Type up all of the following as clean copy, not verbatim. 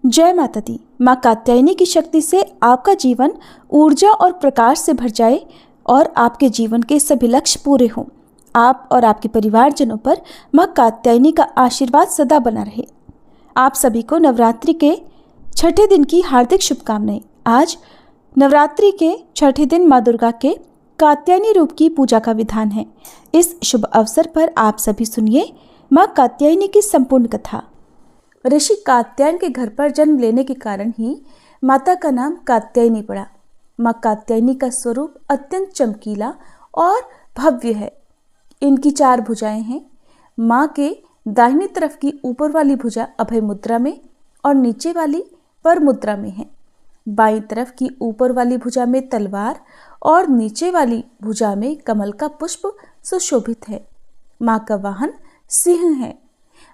जय माता दी। माँ कात्यायनी की शक्ति से आपका जीवन ऊर्जा और प्रकाश से भर जाए और आपके जीवन के सभी लक्ष्य पूरे हों। आप और आपके परिवारजनों पर माँ कात्यायनी का आशीर्वाद सदा बना रहे। आप सभी को नवरात्रि के छठे दिन की हार्दिक शुभकामनाएं। आज नवरात्रि के छठे दिन माँ दुर्गा के कात्यायनी रूप की पूजा का विधान है। इस शुभ अवसर पर आप सभी सुनिए माँ कात्यायनी की संपूर्ण कथा। ऋषि कात्यायन के घर पर जन्म लेने के कारण ही माता का नाम कात्यायनी पड़ा। माँ कात्यायनी का स्वरूप अत्यंत चमकीला और भव्य है। इनकी 4 भुजाएं हैं। माँ के दाहिनी तरफ की ऊपर वाली भुजा अभय मुद्रा में और नीचे वाली पर मुद्रा में है। बाईं तरफ की ऊपर वाली भुजा में तलवार और नीचे वाली भुजा में कमल का पुष्प सुशोभित है। माँ का वाहन सिंह है।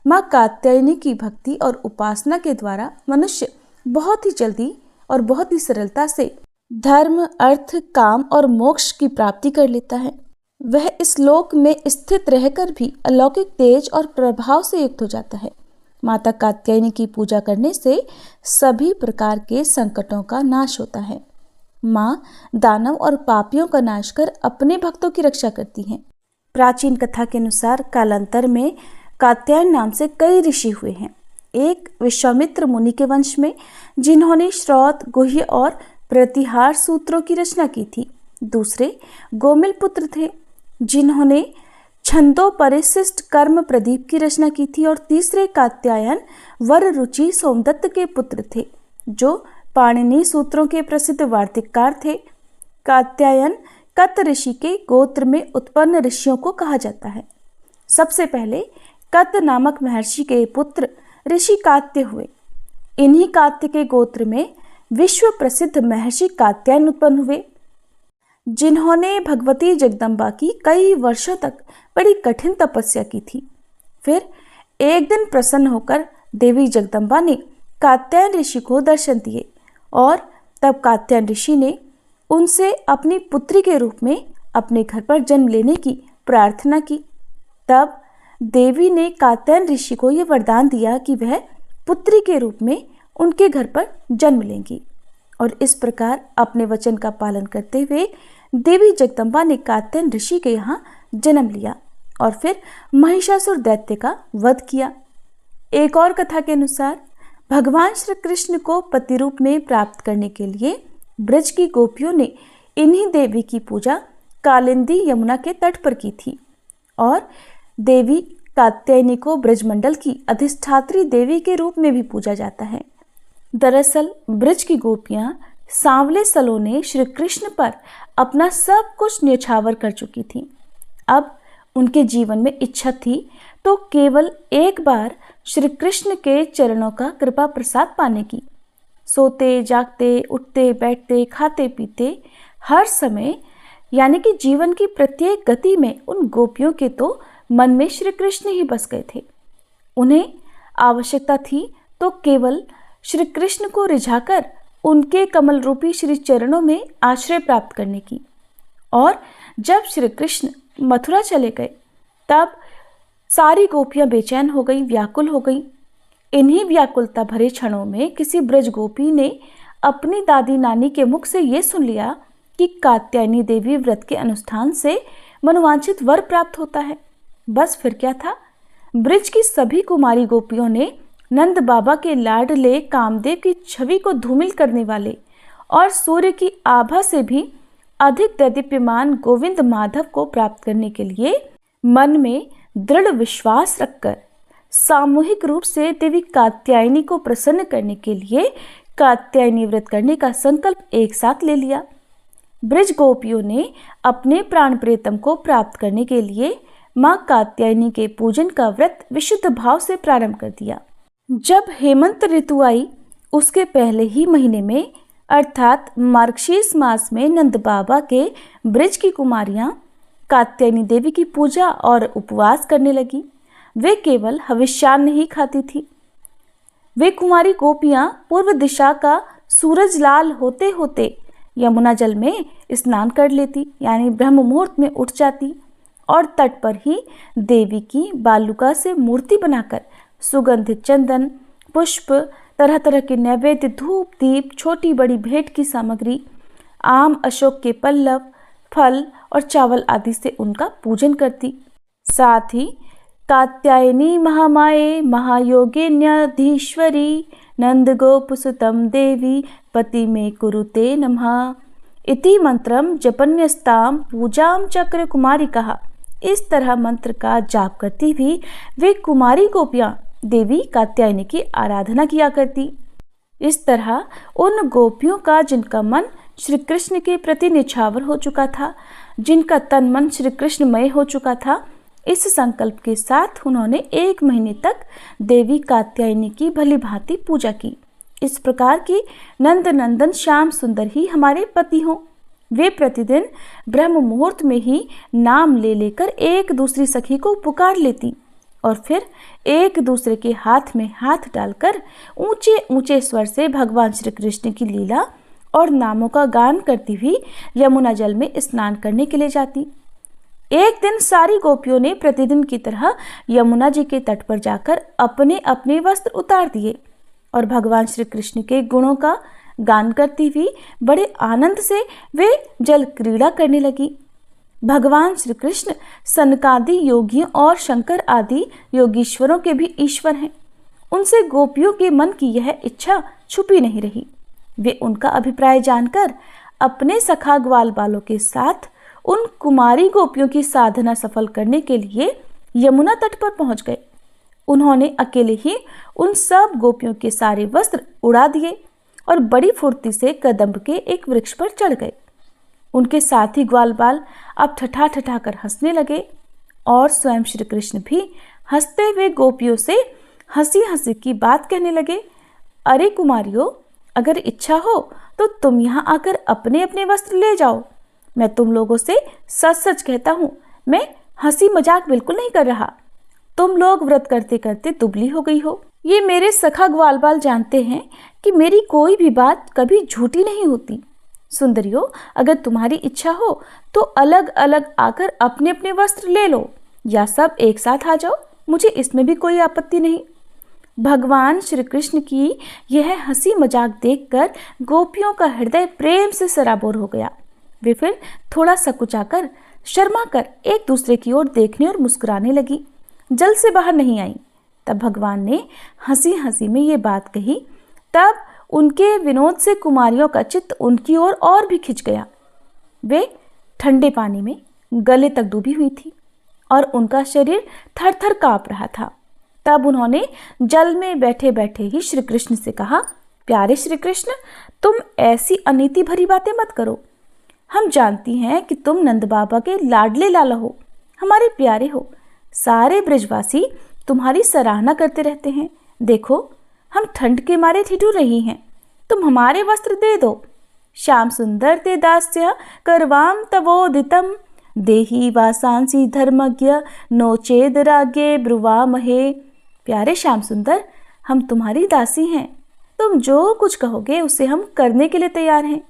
माँ कात्यायनी की भक्ति और उपासना के द्वारा मनुष्य बहुत ही जल्दी और बहुत ही सरलता से धर्म, अर्थ, काम और मोक्ष की प्राप्ति कर लेता है। वह इस लोक में स्थित रहकर भी अलौकिक तेज और प्रभाव से युक्त हो जाता है। माता कात्यायनी की पूजा करने से सभी प्रकार के संकटों का नाश होता है। माँ दानव और पापियों का नाश कर अपने भक्तों की रक्षा करती हैं। प्राचीन कथा के अनुसार कालांतर में कात्यायन नाम से कई ऋषि हुए हैं। एक विश्वामित्र मुनि के वंश में, जिन्होंने श्रौत, गुह्य और प्रतिहार सूत्रों की रचना की थी। दूसरे गोमिल पुत्र थे, जिन्होंने छंदों परिशिष्ट कर्म प्रदीप की रचना की थी। और तीसरे कात्यायन वर रुचि सोमदत्त के पुत्र थे, जो पाणिनि सूत्रों के प्रसिद्ध वार्तिककार थे। कात्यायन कत ऋषि के गोत्र में उत्पन्न ऋषियों को कहा जाता है। सबसे पहले कत नामक महर्षि के पुत्र ऋषि कात्य हुए। इन्हीं कात्य के गोत्र में विश्व प्रसिद्ध महर्षि कात्यायन उत्पन्न हुए, जिन्होंने भगवती जगदम्बा की कई वर्षों तक बड़ी कठिन तपस्या की थी। फिर एक दिन प्रसन्न होकर देवी जगदम्बा ने कात्यायन ऋषि को दर्शन दिए और तब कात्यायन ऋषि ने उनसे अपनी पुत्री के रूप में अपने घर पर जन्म लेने की प्रार्थना की। तब देवी ने कात्यायन ऋषि को यह वरदान दिया कि वह पुत्री के रूप में उनके घर पर जन्म लेंगी। और इस प्रकार अपने वचन का पालन करते हुए देवी जगदम्बा ने कात्यायन ऋषि के यहाँ जन्म लिया और फिर महिषासुर दैत्य का वध किया। एक और कथा के अनुसार भगवान श्री कृष्ण को पति रूप में प्राप्त करने के लिए ब्रज की गोपियों ने इन्हीं देवी की पूजा कालिंदी यमुना के तट पर की थी। और देवी कात्यायनी को ब्रजमंडल की अधिष्ठात्री देवी के रूप में भी पूजा जाता है। दरअसल ब्रज की गोपियां सांवले सलोने श्री कृष्ण पर अपना सब कुछ न्यौछावर कर चुकी थीं। अब उनके जीवन में इच्छा थी तो केवल एक बार श्री कृष्ण के चरणों का कृपा प्रसाद पाने की। सोते जागते, उठते बैठते, खाते पीते, हर समय यानी कि जीवन की प्रत्येक गति में उन गोपियों के तो मन में श्री कृष्ण ही बस गए थे। उन्हें आवश्यकता थी तो केवल श्री कृष्ण को रिझाकर उनके कमल रूपी श्री चरणों में आश्रय प्राप्त करने की। और जब श्री कृष्ण मथुरा चले गए तब सारी गोपियां बेचैन हो गई, व्याकुल हो गई। इन्हीं व्याकुलता भरे क्षणों में किसी ब्रज गोपी ने अपनी दादी नानी के मुख से ये सुन लिया कि कात्यायनी देवी व्रत के अनुष्ठान से मनोवांछित वर प्राप्त होता है। बस फिर क्या था, ब्रज की सभी कुमारी गोपियों ने नंद बाबा के लाडले कामदेव की छवि को धूमिल करने वाले और सूर्य की आभा से भी अधिक दैदीप्यमान गोविंद माधव को प्राप्त करने के लिए मन में दृढ़ विश्वास रखकर सामूहिक रूप से देवी कात्यायनी को प्रसन्न करने के लिए कात्यायनी व्रत करने का संकल्प एक साथ ले लिया। ब्रज गोपियों ने अपने प्राण प्रियतम को प्राप्त करने के लिए माँ कात्यायनी के पूजन का व्रत विशुद्ध भाव से प्रारंभ कर दिया। जब हेमंत ऋतु आई, उसके पहले ही महीने में अर्थात मार्गशीर्ष मास में नंद बाबा के ब्रज की कुमारियां कात्यायनी देवी की पूजा और उपवास करने लगी। वे केवल हविष्यान्न ही खाती थी। वे कुमारी गोपियां पूर्व दिशा का सूरज लाल होते होते यमुना जल में स्नान कर लेती, यानी ब्रह्म मुहूर्त में उठ जाती और तट पर ही देवी की बालुका से मूर्ति बनाकर सुगंधित चंदन, पुष्प, तरह तरह के नैवेद्य, धूप दीप, छोटी बड़ी भेंट की सामग्री, आम, अशोक के पल्लव, फल और चावल आदि से उनका पूजन करती। साथ ही कात्यायनी महामाये महायोगिन्याधीश्वरी नंद गोपसुतम देवी पति में कुरुते नमः इति मंत्रम जपन्यस्ताम पूजाम चक्र कुमारी कहा। इस तरह मंत्र का जाप करती भी वे कुमारी गोपियां देवी कात्यायनी की आराधना किया करती। इस तरह उन गोपियों का जिनका मन श्री कृष्ण के प्रति निछावर हो चुका था, जिनका तन मन श्री कृष्णमय हो चुका था, इस संकल्प के साथ उन्होंने 1 महीने तक देवी कात्यायनी की भली भांति पूजा की। इस प्रकार की नंद नंदन श्याम सुंदर ही हमारे पति हों। वे प्रतिदिन ब्रह्म मुहूर्त में ही नाम ले लेकर एक दूसरी सखी को पुकार लेती और फिर एक दूसरे के हाथ में हाथ डालकर ऊंचे ऊंचे स्वर से भगवान श्री कृष्ण की लीला और नामों का गान करती हुई यमुना जल में स्नान करने के लिए जाती। एक दिन सारी गोपियों ने प्रतिदिन की तरह यमुना जी के तट पर जाकर अपने अपने वस्त्र उतार दिए और भगवान श्री कृष्ण के गुणों का गान करती हुई बड़े आनंद से वे जल क्रीड़ा करने लगी। भगवान श्री कृष्ण सनकादि योगियों और शंकर आदि योगीश्वरों के भी ईश्वर हैं। उनसे गोपियों के मन की यह इच्छा छुपी नहीं रही। वे उनका अभिप्राय जानकर अपने सखा ग्वाल बालों के साथ उन कुमारी गोपियों की साधना सफल करने के लिए यमुना तट पर पहुंच गए। उन्होंने अकेले ही उन सब गोपियों के सारे वस्त्र उड़ा दिए और बड़ी फुर्ती से कदम्ब के एक वृक्ष पर चढ़ गए। उनके साथी ग्वाल बाल अब ठठा ठठा कर हंसने लगे और स्वयं श्री कृष्ण भी हंसते हुए गोपियों से हंसी हंसी की बात कहने लगे। अरे कुमारियों, अगर इच्छा हो तो तुम यहाँ आकर अपने अपने वस्त्र ले जाओ। मैं तुम लोगों से सच सच कहता हूँ, मैं हंसी मजाक बिल्कुल नहीं कर रहा। तुम लोग व्रत करते करते दुबली हो गई हो। ये मेरे सखा ग्वाल बाल जानते हैं कि मेरी कोई भी बात कभी झूठी नहीं होती। सुंदरियों, अगर तुम्हारी इच्छा हो तो अलग अलग आकर अपने अपने वस्त्र ले लो या सब एक साथ आ जाओ, मुझे इसमें भी कोई आपत्ति नहीं। भगवान श्री कृष्ण की यह हंसी मजाक देखकर गोपियों का हृदय प्रेम से सराबोर हो गया। वे फिर थोड़ा सकुचाकर शर्मा कर एक दूसरे की ओर देखने और मुस्कुराने लगी। जल से बाहर नहीं आई। तब भगवान ने हंसी हंसी में ये बात कही। तब उनके विनोद से कुमारियों का चित्त उनकी ओर और भी खिंच गया। वे ठंडे पानी में गले तक डूबी हुई थी और उनका शरीर थर थर कांप रहा था। तब उन्होंने जल में बैठे बैठे ही श्री कृष्ण से कहा, प्यारे श्री कृष्ण, तुम ऐसी अनीति भरी बातें मत करो। हम जानती हैं कि तुम नंद बाबा के लाडले लाला हो, हमारे प्यारे हो। सारे ब्रजवासी तुम्हारी सराहना करते रहते हैं। देखो, हम ठंड के मारे ठिठुर रही हैं, तुम हमारे वस्त्र दे दो। श्याम सुंदर ते दास्य करवाम तवोदितम देही वासांसी धर्मज्ञ नोचेद राज्ञे ब्रुवामहे। प्यारे श्याम सुंदर, हम तुम्हारी दासी हैं। तुम जो कुछ कहोगे उसे हम करने के लिए तैयार हैं।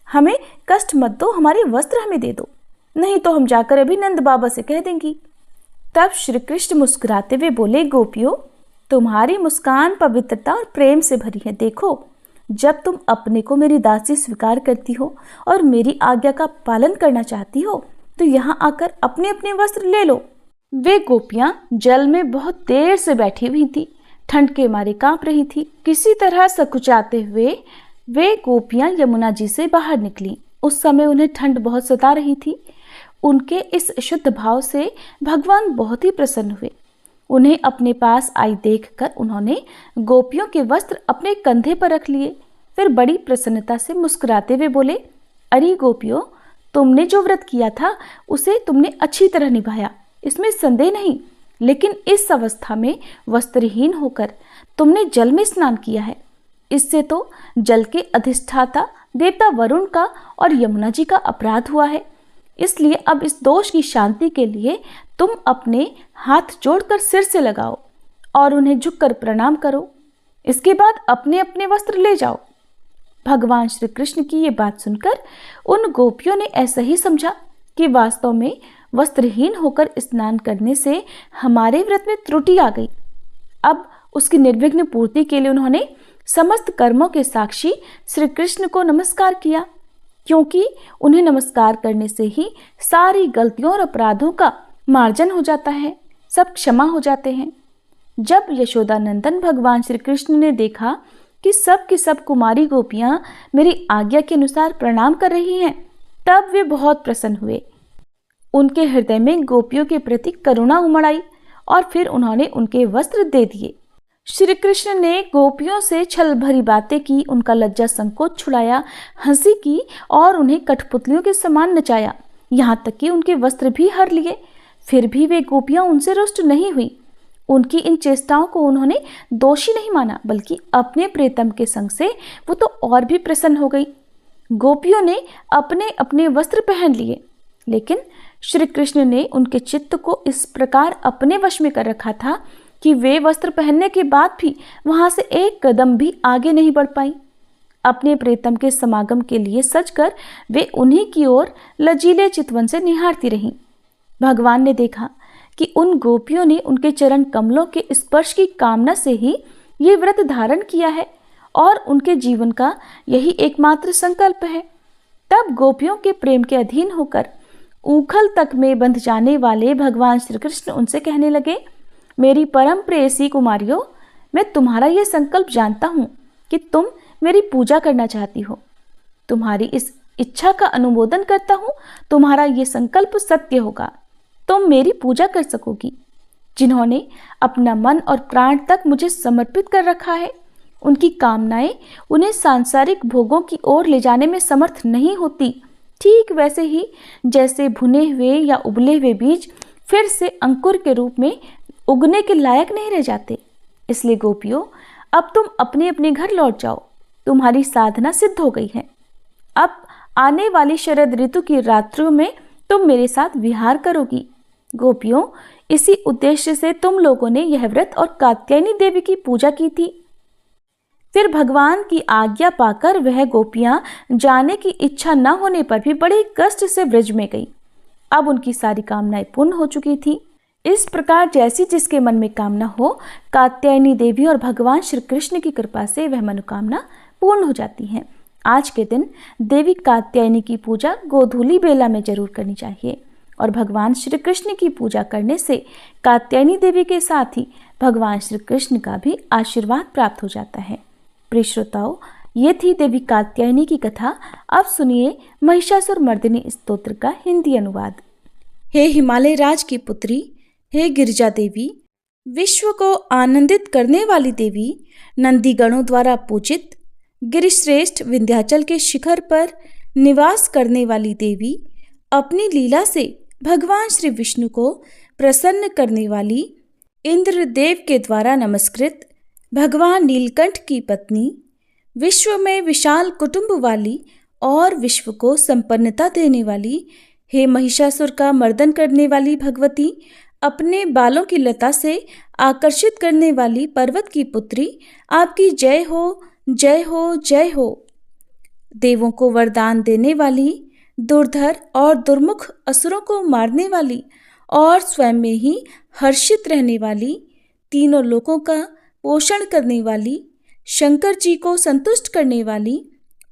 हमें कष्ट मत दो, हमारे वस्त्र हमें दे दो, नहीं तो हम जाकर अभी नंद बाबा से कह देंगी। तब श्री कृष्ण मुस्कुराते हुए बोले, गोपियों, तुम्हारी मुस्कान पवित्रता और प्रेम से भरी है। देखो, जब तुम अपने को मेरी दासी स्वीकार करती हो और मेरी आज्ञा का पालन करना चाहती हो तो यहाँ आकर अपने अपने वस्त्र ले लो। वे गोपियां जल में बहुत देर से बैठी हुई थी, ठंड के मारे कांप रही थी। किसी तरह सकुचाते हुए वे गोपियां यमुना जी से बाहर निकली। उस समय उन्हें ठंड बहुत सता रही थी। उनके इस शुद्ध भाव से भगवान बहुत ही प्रसन्न हुए। उन्हें अपने पास आई देखकर उन्होंने गोपियों के वस्त्र अपने कंधे पर रख लिए। फिर बड़ी प्रसन्नता से मुस्कुराते हुए बोले, अरे गोपियों, तुमने जो व्रत किया था उसे तुमने अच्छी तरह निभाया, इसमें संदेह नहीं। लेकिन इस अवस्था में वस्त्रहीन होकर तुमने जल में स्नान किया है। इससे तो जल के अधिष्ठाता देवता वरुण का और यमुना जी का अपराध हुआ है। इसलिए अब इस दोष की शांति के लिए तुम अपने हाथ जोड़कर सिर से लगाओ और उन्हें झुककर प्रणाम करो। इसके बाद अपने अपने वस्त्र ले जाओ। भगवान श्री कृष्ण की ये बात सुनकर उन गोपियों ने ऐसा ही समझा कि वास्तव में वस्त्रहीन होकर स्नान करने से हमारे व्रत में त्रुटि आ गई। अब उसकी निर्विघ्न पूर्ति के लिए उन्होंने समस्त कर्मों के साक्षी श्री कृष्ण को नमस्कार किया, क्योंकि उन्हें नमस्कार करने से ही सारी गलतियों और अपराधों का मार्जन हो जाता है, सब क्षमा हो जाते हैं। जब यशोदानंदन भगवान श्री कृष्ण ने देखा कि सब की सब कुमारी गोपियां मेरी आज्ञा के अनुसार प्रणाम कर रही हैं, तब वे बहुत प्रसन्न हुए। उनके हृदय में गोपियों के प्रति करुणा उमड़ आई और फिर उन्होंने उनके वस्त्र दे दिए। श्री कृष्ण ने गोपियों से छल भरी बातें की, उनका लज्जा संकोच छुड़ाया, हंसी की और उन्हें कठपुतलियों के समान नचाया, यहाँ तक कि उनके वस्त्र भी हर लिए। फिर भी वे गोपियां उनसे रुष्ट नहीं हुई। उनकी इन चेष्टाओं को उन्होंने दोषी नहीं माना, बल्कि अपने प्रियतम के संग से वो तो और भी प्रसन्न हो गई। गोपियों ने अपने अपने वस्त्र पहन लिए, लेकिन श्री कृष्ण ने उनके चित्त को इस प्रकार अपने वश में कर रखा था कि वे वस्त्र पहनने के बाद भी वहां से एक कदम भी आगे नहीं बढ़ पाई। अपने प्रियतम के समागम के लिए सजकर वे उन्हीं की ओर लजीले चितवन से निहारती रहीं। भगवान ने देखा कि उन गोपियों ने उनके चरण कमलों के स्पर्श की कामना से ही ये व्रत धारण किया है और उनके जीवन का यही एकमात्र संकल्प है। तब गोपियों के प्रेम के अधीन होकर ऊखल तक में बंध जाने वाले भगवान श्री कृष्ण उनसे कहने लगे, मेरी परम प्रेयसी कुमारियों, मैं तुम्हारा यह संकल्प जानता हूँ कि तुम मेरी पूजा करना चाहती हो। तुम्हारी इस इच्छा का अनुमोदन करता हूँ। तुम्हारा ये संकल्प सत्य होगा, तुम मेरी पूजा कर सकोगी। जिन्होंने अपना मन और प्राण तक मुझे समर्पित कर रखा है, उनकी कामनाएं उन्हें सांसारिक भोगों की ओर ले जाने में समर्थ नहीं होती। ठीक वैसे ही जैसे भुने हुए या उबले हुए बीज फिर से अंकुर के रूप में उगने के लायक नहीं रह जाते। इसलिए गोपियों, अब तुम अपने अपने घर लौट जाओ। तुम्हारी साधना सिद्ध हो गई है। अब आने वाली शरद ऋतु की रात्रियों में तुम मेरे साथ विहार करोगी। गोपियों, इसी उद्देश्य से तुम लोगों ने यह व्रत और कात्यायनी देवी की पूजा की थी। फिर भगवान की आज्ञा पाकर वह गोपियां जाने की इच्छा न होने पर भी बड़े कष्ट से व्रज में गई। अब उनकी सारी कामनाएं पूर्ण हो चुकी थी। इस प्रकार जैसी जिसके मन में कामना हो, कात्यायनी देवी और भगवान श्री कृष्ण की कृपा से वह मनोकामना पूर्ण हो जाती है। आज के दिन देवी कात्यायनी की पूजा गोधूली बेला में जरूर करनी चाहिए और भगवान श्री कृष्ण की पूजा करने से कात्यायनी देवी के साथ ही भगवान श्री कृष्ण का भी आशीर्वाद प्राप्त हो जाता है। प्रिय श्रोताओ, ये थी देवी कात्यायनी की कथा। अब सुनिए महिषासुर मर्दिनी स्तोत्र का हिंदी अनुवाद। हे हिमालय राज की पुत्री, हे गिरिजा देवी, विश्व को आनंदित करने वाली देवी, नंदीगणों द्वारा पूजित गिरिश्रेष्ठ विंध्याचल के शिखर पर निवास करने वाली देवी, अपनी लीला से भगवान श्री विष्णु को प्रसन्न करने वाली, इंद्रदेव के द्वारा नमस्कृत भगवान नीलकंठ की पत्नी, विश्व में विशाल कुटुंब वाली और विश्व को संपन्नता देने वाली, हे महिषासुर का मर्दन करने वाली भगवती, अपने बालों की लता से आकर्षित करने वाली पर्वत की पुत्री, आपकी जय हो, जय हो, जय हो। देवों को वरदान देने वाली, दुर्धर और दुर्मुख असुरों को मारने वाली और स्वयं में ही हर्षित रहने वाली, तीनों लोकों का पोषण करने वाली, शंकर जी को संतुष्ट करने वाली,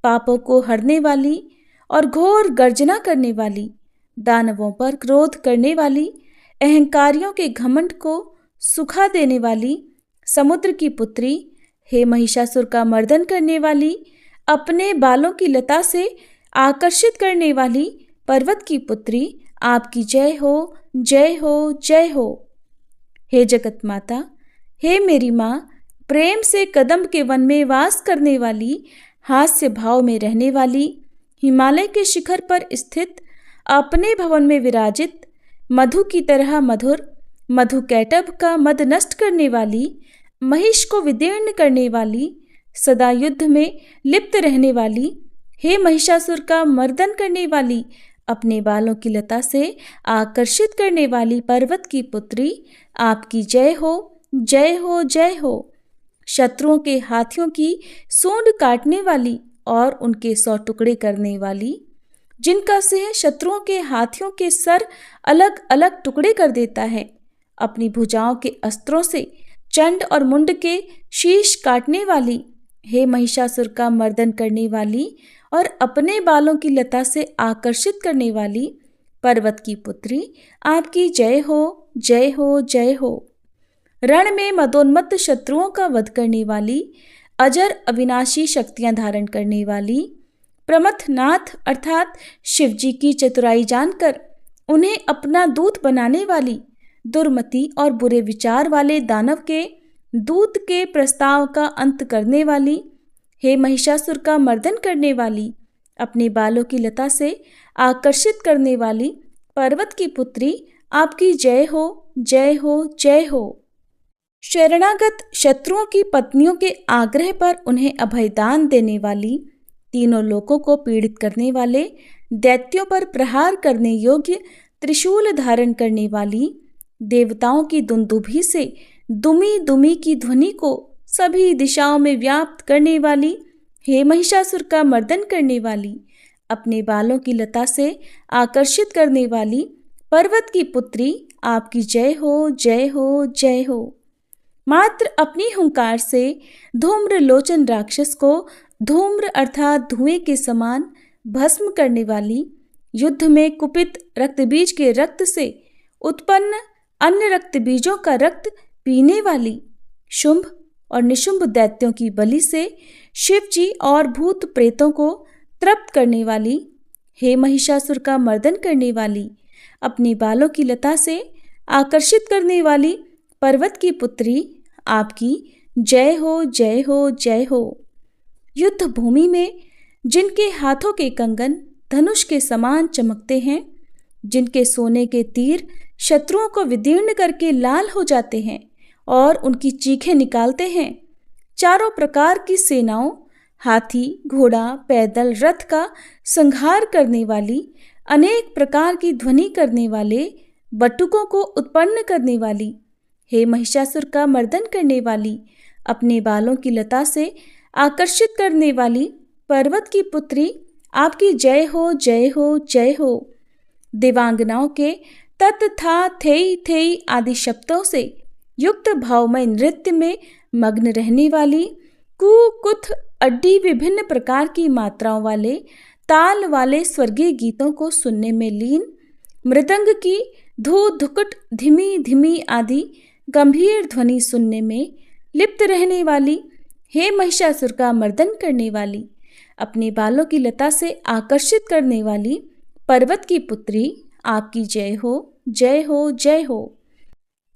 पापों को हरने वाली और घोर गर्जना करने वाली, दानवों पर क्रोध करने वाली, अहंकारियों के घमंड को सुखा देने वाली, समुद्र की पुत्री, हे महिषासुर का मर्दन करने वाली, अपने बालों की लता से आकर्षित करने वाली पर्वत की पुत्री, आपकी जय हो, जय हो, जय हो। हे जगत माता, हे मेरी माँ, प्रेम से कदम्ब के वन में वास करने वाली, हास्य भाव में रहने वाली, हिमालय के शिखर पर स्थित, अपने भवन में विराजित, मधु की तरह मधुर, मधु कैटभ का मद नष्ट करने वाली, महिष को विदीर्ण करने वाली, सदा युद्ध में लिप्त रहने वाली, हे महिषासुर का मर्दन करने वाली, अपने बालों की लता से आकर्षित करने वाली पर्वत की पुत्री, आपकी जय हो, जय हो, जय हो। शत्रुओं के हाथियों की सूंड काटने वाली और उनके 100 टुकड़े करने वाली, जिनका सिंह शत्रुओं के हाथियों के सर अलग अलग टुकड़े कर देता है, अपनी भुजाओं के अस्त्रों से चंड और मुंड के शीश काटने वाली, हे महिषासुर का मर्दन करने वाली और अपने बालों की लता से आकर्षित करने वाली पर्वत की पुत्री, आपकी जय हो, जय हो, जय हो। रण में मदोन्मत्त शत्रुओं का वध करने वाली, अजर अविनाशी शक्तियां धारण करने वाली, प्रमथनाथ अर्थात शिवजी की चतुराई जानकर उन्हें अपना दूत बनाने वाली, दुर्मति और बुरे विचार वाले दानव के दूत के प्रस्ताव का अंत करने वाली, हे महिषासुर का मर्दन करने वाली, अपने बालों की लता से आकर्षित करने वाली पर्वत की पुत्री, आपकी जय हो, जय हो, जय हो। शरणागत शत्रुओं की पत्नियों के आग्रह पर उन्हें अभयदान देने वाली, तीनों लोकों को पीड़ित करने वाले, दैत्यों पर प्रहार करने योग्य त्रिशूल धारण करने वाली, देवताओं की दुंदुभी से दुमी दुमी की ध्वनि को सभी दिशाओं में व्याप्त करने वाली, हे महिषासुर का मर्दन करने वाली, अपने बालों की लता से आकर्षित करने वाली पर्वत की पुत्री, आपकी जय हो, जय हो, जय हो। मात्र अपनी हुंकार से धूम्र लोचन राक्षस को धूम्र अर्थात धुएं के समान भस्म करने वाली, युद्ध में कुपित रक्तबीज के रक्त से उत्पन्न अन्य रक्तबीजों का रक्त पीने वाली, शुंभ और निशुंभ दैत्यों की बलि से शिव जी और भूत प्रेतों को तृप्त करने वाली, हे महिषासुर का मर्दन करने वाली, अपने बालों की लता से आकर्षित करने वाली पर्वत की पुत्री, आपकी जय हो, जय हो, जय हो। युद्ध भूमि में जिनके हाथों के कंगन धनुष के समान चमकते हैं, जिनके सोने के तीर शत्रुओं को विदीर्ण करके लाल हो जाते हैं और उनकी चीखें निकालते हैं, चारों प्रकार की सेनाओं, हाथी, घोड़ा, पैदल, रथ का संहार करने वाली, अनेक प्रकार की ध्वनि करने वाले, बटुकों को उत्पन्न करने वाली, हे महिषासुर का मर्दन करने वाली, अपने बालों की लता से आकर्षित करने वाली पर्वत की पुत्री, आपकी जय हो, जय हो, जय हो। देवांगनाओं के तत् था थेई थेई आदि शब्दों से युक्त भावमय नृत्य में मग्न रहने वाली, कु कुथ अड्डी विभिन्न प्रकार की मात्राओं वाले ताल वाले स्वर्गीय गीतों को सुनने में लीन, मृदंग की धू धुकुट धीमी धीमी आदि गंभीर ध्वनि सुनने में लिप्त रहने वाली, हे महिषासुर का मर्दन करने वाली, अपने बालों की लता से आकर्षित करने वाली पर्वत की पुत्री, आपकी जय हो, जय हो, जय हो।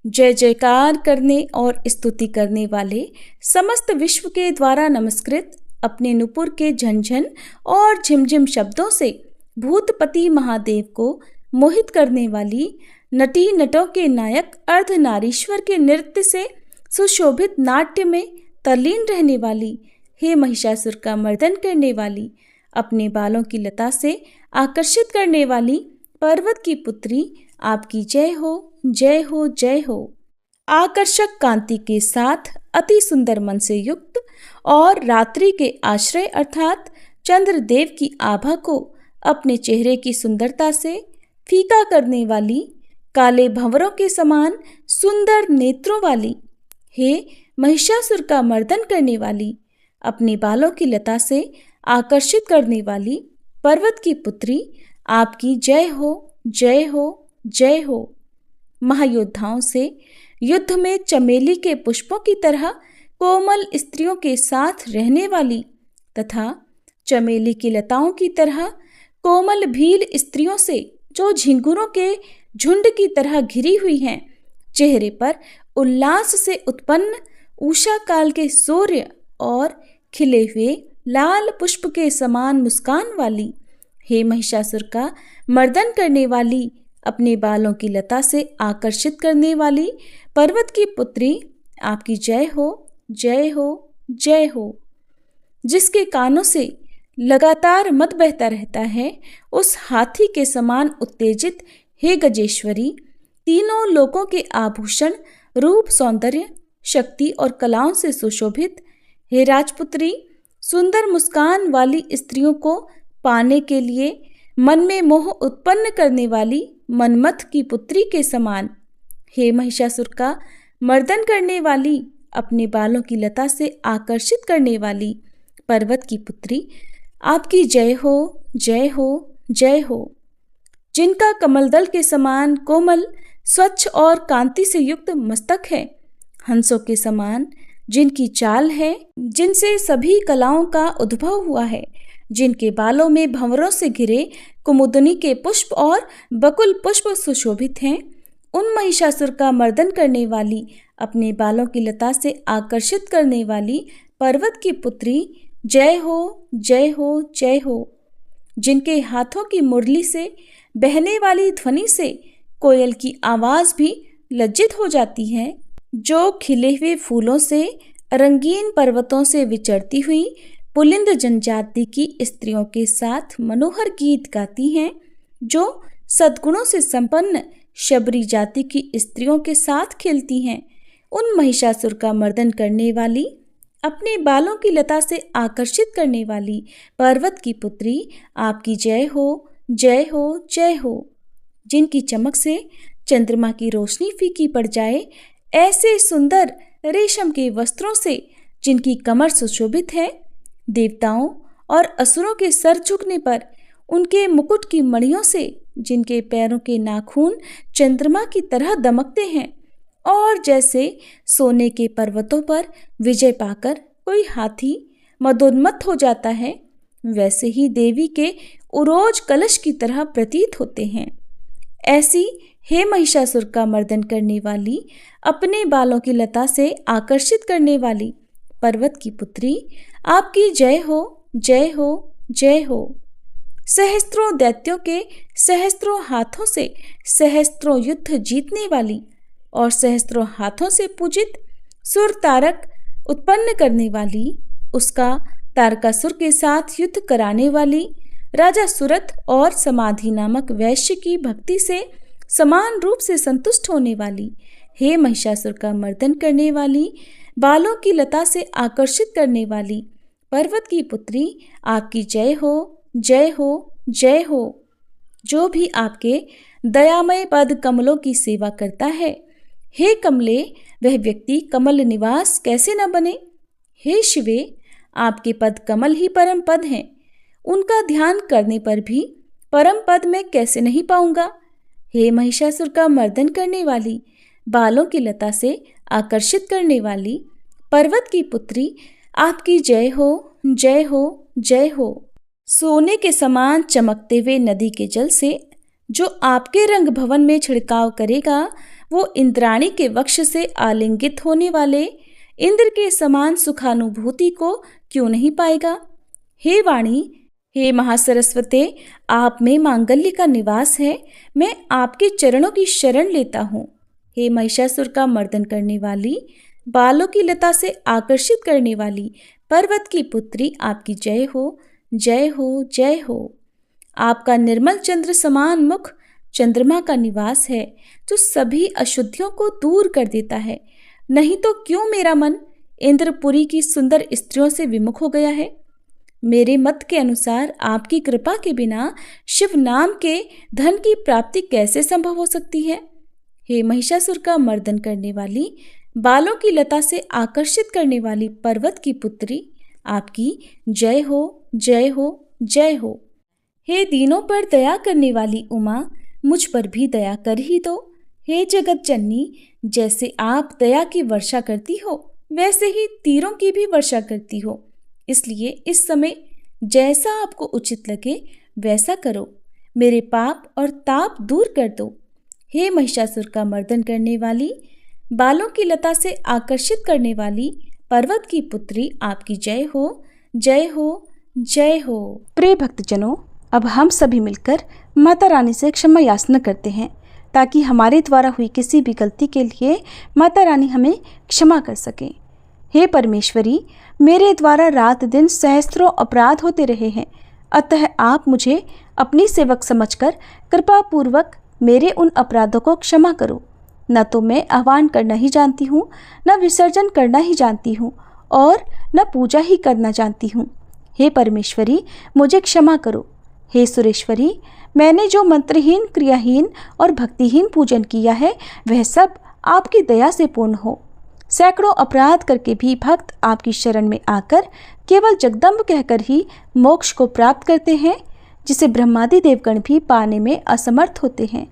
जय जयकार करने और स्तुति करने वाले, समस्त विश्व के द्वारा नमस्कृत, अपने नुपुर के झंझन और झिमझिम शब्दों से भूतपति महादेव को मोहित करने वाली, नटी नटों के नायक अर्धनारीश्वर के नृत्य से सुशोभित नाट्य में तल्लीन रहने वाली, हे महिषासुर का मर्दन करने वाली, अपने बालों की लता से आकर्षित करने वाली पर्वत की पुत्री, आपकी जय हो, जय हो, जय हो। आकर्षक कांति के साथ अति सुंदर मन से युक्त और रात्रि के आश्रय अर्थात चंद्रदेव की आभा को अपने चेहरे की सुंदरता से फीका करने वाली, काले भंवरों के समान सुंदर नेत्रों वाली, हे महिषासुर का मर्दन करने वाली, अपने बालों की लता से आकर्षित करने वाली पर्वत की पुत्री, आपकी जय हो, जय हो, जय हो। महायोद्धाओं से युद्ध में चमेली के पुष्पों की तरह कोमल स्त्रियों के साथ रहने वाली तथा चमेली की लताओं की तरह कोमल भील स्त्रियों से जो झिंगुरों के झुंड की तरह घिरी हुई हैं, चेहरे पर उल्लास से उत्पन्न उषा काल के सूर्य और खिले हुए लाल पुष्प के समान मुस्कान वाली, हे महिषासुर का मर्दन करने वाली, अपने बालों की लता से आकर्षित करने वाली पर्वत की पुत्री, आपकी जय हो, जय हो, जय हो। जिसके कानों से लगातार मद बहता रहता है, उस हाथी के समान उत्तेजित, हे गजेश्वरी, तीनों लोकों के आभूषण, रूप, सौंदर्य, शक्ति और कलाओं से सुशोभित, हे राजपुत्री, सुंदर मुस्कान वाली स्त्रियों को पाने के लिए मन में मोह उत्पन्न करने वाली मनमथ की पुत्री के समान, हे महिषासुर का मर्दन करने वाली, अपने बालों की लता से आकर्षित करने वाली पर्वत की पुत्री, आपकी जय हो, जय हो, जय हो। जिनका कमलदल के समान कोमल, स्वच्छ और कांति से युक्त मस्तक है, हंसों के समान जिनकी चाल है, जिनसे सभी कलाओं का उद्भव हुआ है, जिनके बालों में भंवरों से घिरे कुमुदनी के पुष्प और बकुल पुष्प सुशोभित हैं, उन महिषासुर का मर्दन करने वाली, अपने बालों की लता से आकर्षित करने वाली पर्वत की पुत्री, जय हो, जय हो, जय हो। जिनके हाथों की मुरली से बहने वाली ध्वनि से कोयल की आवाज भी लज्जित हो जाती है, जो खिले हुए फूलों से रंगीन पर्वतों से विचरती हुई पुलिंद जनजाति की स्त्रियों के साथ मनोहर गीत गाती हैं, जो सद्गुणों से संपन्न शबरी जाति की स्त्रियों के साथ खेलती हैं, उन महिषासुर का मर्दन करने वाली, अपने बालों की लता से आकर्षित करने वाली पर्वत की पुत्री, आपकी जय हो, जय हो, जय हो। जिनकी चमक से चंद्रमा की रोशनी फीकी पड़ जाए, ऐसे सुंदर रेशम के वस्त्रों से जिनकी कमर सुशोभित है, देवताओं और असुरों के सर झुकने पर उनके मुकुट की मणियों से जिनके पैरों के नाखून चंद्रमा की तरह दमकते हैं, और जैसे सोने के पर्वतों पर विजय पाकर कोई हाथी मदोन्मत्त हो जाता है, वैसे ही देवी के उरोज कलश की तरह प्रतीत होते हैं। ऐसी हे महिषासुर का मर्दन करने वाली, अपने बालों की लता से आकर्षित करने वाली पर्वत की पुत्री, आपकी जय हो, जय हो, जय हो। सहस्त्रों दैत्यों के सहस्त्रों हाथों से सहस्त्रों युद्ध जीतने वाली और सहस्त्रों हाथों से पूजित सुर तारक उत्पन्न करने वाली, उसका तारकासुर के साथ युद्ध कराने वाली, राजा सुरथ और समाधि नामक वैश्य की भक्ति से समान रूप से संतुष्ट होने वाली, हे महिषासुर का मर्दन करने वाली, बालों की लता से आकर्षित करने वाली पर्वत की पुत्री, आपकी जय हो, जय हो, जय हो। जो भी आपके दयामय पद कमलों की सेवा करता है, हे कमले, वह व्यक्ति कमल निवास कैसे न बने। हे शिवे, आपके पद कमल ही परम पद हैं, उनका ध्यान करने पर भी परम पद में कैसे नहीं पाऊंगा। हे महिषासुर का मर्दन करने वाली, बालों की लता से आकर्षित करने वाली पर्वत की पुत्री, आपकी जय हो, जय हो, जय हो। सोने के समान चमकते हुए नदी के जल से जो आपके रंग भवन में छिड़काव करेगा, वो इंद्राणी के वक्ष से आलिंगित होने वाले इंद्र के समान सुखानुभूति को क्यों नहीं पाएगा। हे वाणी, हे महासरस्वते, आप में मांगल्य का निवास है, मैं आपके चरणों की शरण लेता हूँ। हे महिषासुर का मर्दन करने वाली, बालों की लता से आकर्षित करने वाली पर्वत की पुत्री, आपकी जय हो, जय हो, जय हो। आपका निर्मल चंद्र समान मुख चंद्रमा का निवास है, जो सभी अशुद्धियों को दूर कर देता है। नहीं तो क्यों मेरा मन इंद्रपुरी की सुंदर स्त्रियों से विमुख हो गया है। मेरे मत के अनुसार आपकी कृपा के बिना शिव नाम के धन की प्राप्ति कैसे संभव हो सकती है। हे महिषासुर का मर्दन करने वाली, बालों की लता से आकर्षित करने वाली पर्वत की पुत्री, आपकी जय हो, जय हो, जय हो। हे दीनों पर दया करने वाली उमा, मुझ पर भी दया कर ही दो। हे जगत जननी, जैसे आप दया की वर्षा करती हो, वैसे ही तीरों की भी वर्षा करती हो, इसलिए इस समय जैसा आपको उचित लगे वैसा करो, मेरे पाप और ताप दूर कर दो। हे महिषासुर का मर्दन करने वाली, बालों की लता से आकर्षित करने वाली पर्वत की पुत्री, आपकी जय हो, जय हो, जय हो। प्रिय भक्तजनों, अब हम सभी मिलकर माता रानी से क्षमा याचना करते हैं, ताकि हमारे द्वारा हुई किसी भी गलती के लिए माता रानी हमें क्षमा कर सके। हे परमेश्वरी, मेरे द्वारा रात दिन सहस्त्रों अपराध होते रहे हैं, अतः आप मुझे अपनी सेवक समझकर कृपा पूर्वक मेरे उन अपराधों को क्षमा करो। न तो मैं आह्वान करना ही जानती हूँ, न विसर्जन करना ही जानती हूँ, और न पूजा ही करना जानती हूँ। हे परमेश्वरी, मुझे क्षमा करो। हे सुरेश्वरी, मैंने जो मंत्रहीन, क्रियाहीन और भक्तिहीन पूजन किया है, वह सब आपकी दया से पूर्ण हो। सैकड़ों अपराध करके भी भक्त आपकी शरण में आकर केवल जगदम्ब कहकर ही मोक्ष को प्राप्त करते हैं, जिसे ब्रह्मादि देवगण भी पाने में असमर्थ होते हैं।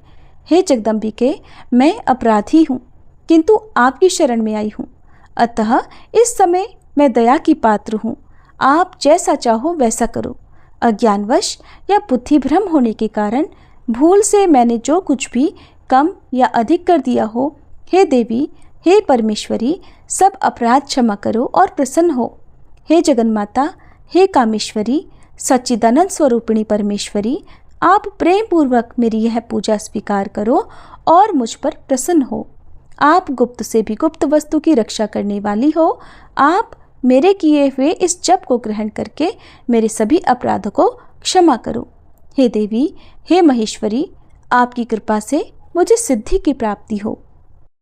हे जगदम्बिके, मैं अपराधी हूँ, किंतु आपकी शरण में आई हूँ। अतः इस समय मैं दया की पात्र हूँ। आप जैसा चाहो वैसा करो। अज्ञानवश या बुद्धि भ्रम होने के कारण भूल से मैंने जो कुछ भी कम या अधिक कर दिया हो, हे देवी, हे परमेश्वरी, सब अपराध क्षमा करो और प्रसन्न हो। हे जगन्माता, हे कामेश्वरी, सच्चिदानंद स्वरूपिणी परमेश्वरी, आप प्रेम पूर्वक मेरी यह पूजा स्वीकार करो और मुझ पर प्रसन्न हो। आप गुप्त से भी गुप्त वस्तु की रक्षा करने वाली हो। आप मेरे किए हुए इस जप को ग्रहण करके मेरे सभी अपराधों को क्षमा करो। हे देवी, हे महेश्वरी, आपकी कृपा से मुझे सिद्धि की प्राप्ति हो।